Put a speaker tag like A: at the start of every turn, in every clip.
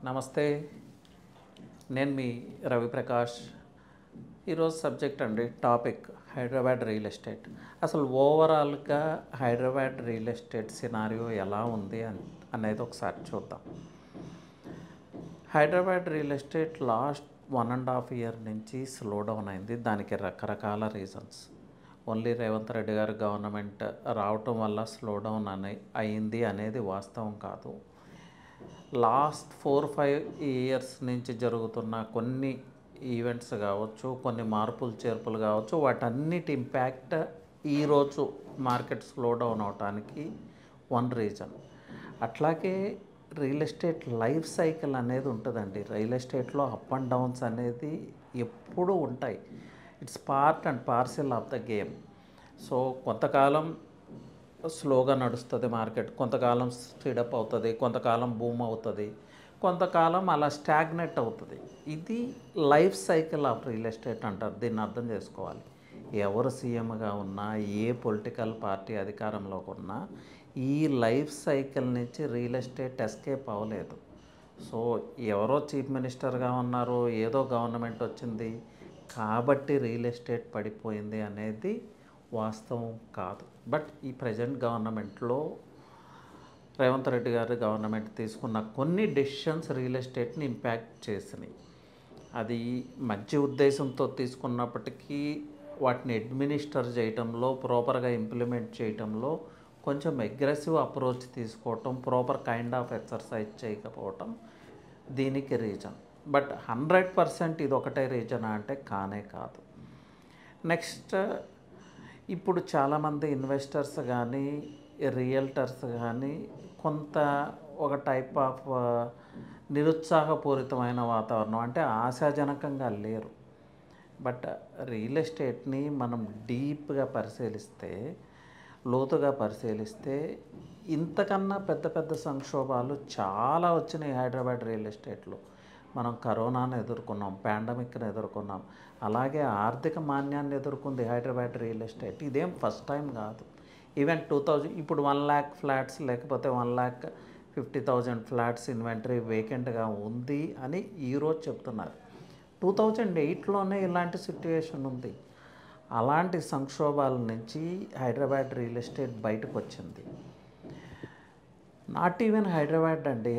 A: నమస్తే. నేను మీ రవిప్రకాష్. ఈరోజు సబ్జెక్ట్ అండి, టాపిక్ హైదరాబాద్ రియల్ ఎస్టేట్. అసలు ఓవరాల్గా హైదరాబాద్ రియల్ ఎస్టేట్ సినారియో ఎలా ఉంది అనేది ఒకసారి చూద్దాం. Hyderabad real estate last 1.5 year నుంచి స్లో డౌన్ అయింది. దానికి రకరకాల రీజన్స్. ఓన్లీ రేవంత్ రెడ్డి గారి గవర్నమెంట్ రావటం వల్ల స్లో డౌన్ అయింది అనేది వాస్తవం కాదు. లాస్ట్ 4-5 ఇయర్స్ నుంచి జరుగుతున్న కొన్ని ఈవెంట్స్ కావచ్చు, కొన్ని మార్పులు చేర్పులు కావచ్చు, వాటన్నిటి ఇంపాక్ట్ ఈరోజు మార్కెట్ స్లో డౌన్ అవటానికి వన్ రీజన్. అట్లాగే రియల్ ఎస్టేట్ లైఫ్ సైకిల్ అనేది ఉంటుందండి. రియల్ ఎస్టేట్లో అప్ అండ్ డౌన్స్ అనేది ఎప్పుడూ ఉంటాయి. It's part and parcel of the game. So కొంతకాలం స్లోగా నడుస్తుంది మార్కెట్, కొంతకాలం స్పీడప్ అవుతుంది, కొంతకాలం బూమ్ అవుతుంది, కొంతకాలం అలా స్టాగ్నెట్ అవుతుంది. ఇది life cycle of real estate అంటారు. దీన్ని అర్థం చేసుకోవాలి. ఎవరు సీఎంగా ఉన్నా, ఏ పొలిటికల్ పార్టీ అధికారంలోకి ఉన్నా, ఈ లైఫ్ సైకిల్ నుంచి రియల్ ఎస్టేట్ ఎస్కేప్ అవ్వలేదు. సో ఎవరో చీఫ్ మినిస్టర్గా ఉన్నారు, ఏదో గవర్నమెంట్ వచ్చింది కాబట్టి రియల్ ఎస్టేట్ పడిపోయింది అనేది వాస్తవం కాదు. బట్ ఈ ప్రజెంట్ గవర్నమెంట్లో రేవంత్ రెడ్డి గారి గవర్నమెంట్ తీసుకున్న కొన్ని డెసిషన్స్ రియల్ ఎస్టేట్ని ఇంపాక్ట్ చేసినాయి. అది మంచి ఉద్దేశంతో తీసుకున్నప్పటికీ వాటిని అడ్మినిస్టర్ చేయటంలో, ప్రాపర్గా ఇంప్లిమెంట్ చేయటంలో కొంచెం అగ్రెసివ్ అప్రోచ్ తీసుకోవటం, ప్రాపర్ కైండ్ ఆఫ్ ఎక్సర్సైజ్ చేయకపోవటం దీనికి రీజన్. బట్ 100% ఇది ఒకటే రీజనా అంటే కానే కాదు. నెక్స్ట్, ఇప్పుడు చాలామంది ఇన్వెస్టర్స్ కానీ రియల్టర్స్ కానీ కొంత ఒక టైప్ ఆఫ్ నిరుత్సాహపూరితమైన వాతావరణం, అంటే ఆశాజనకంగా లేరు. బట్ రియల్ ఎస్టేట్ని మనం డీప్గా పరిశీలిస్తే, లోతుగా పరిశీలిస్తే ఇంతకన్నా పెద్ద పెద్ద సంక్షోభాలు చాలా వచ్చినాయి హైదరాబాద్ రియల్ ఎస్టేట్లో. మనం కరోనాను ఎదుర్కొన్నాం, పాండమిక్ని ఎదుర్కొన్నాం, అలాగే ఆర్థిక మాన్యాన్ని ఎదుర్కొంది హైదరాబాద్ రియల్ ఎస్టేట్. ఇదేం ఫస్ట్ టైం కాదు. ఈవెన్ 2000 ఇప్పుడు 1 lakh ఫ్లాట్స్ లేకపోతే 1,50,000 ఫ్లాట్స్ ఇన్వెంటరీ వేకెంట్గా ఉంది అని ఈరోజు చెప్తున్నారు. 2008లోనే ఇలాంటి సిట్యుయేషన్ ఉంది. అలాంటి సంక్షోభాల నుంచి హైదరాబాద్ రియల్ ఎస్టేట్ బయటకు వచ్చింది. నాట్ ఈవెన్ హైదరాబాద్ అండి,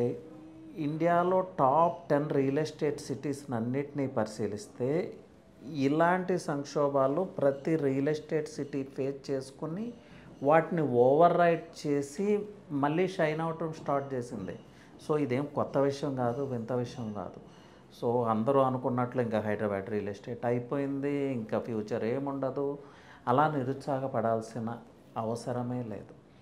A: ఇండియాలో టాప్ 10 రియల్ ఎస్టేట్ సిటీస్ అన్నిటినీ పరిశీలిస్తే ఇలాంటి సంక్షోభాలు ప్రతి రియల్ ఎస్టేట్ సిటీ ఫేస్ చేసుకుని వాటిని ఓవర్ రైడ్ చేసి మళ్ళీ షైన్ అవటం స్టార్ట్ చేసింది. సో ఇదేం కొత్త విషయం కాదు, వింత విషయం కాదు. సో అందరూ అనుకున్నట్లు ఇంకా హైదరాబాద్ రియల్ ఎస్టేట్ అయిపోయింది, ఇంకా ఫ్యూచర్ ఏముండదు, అలా నిరుత్సాహపడాల్సిన అవసరమే లేదు.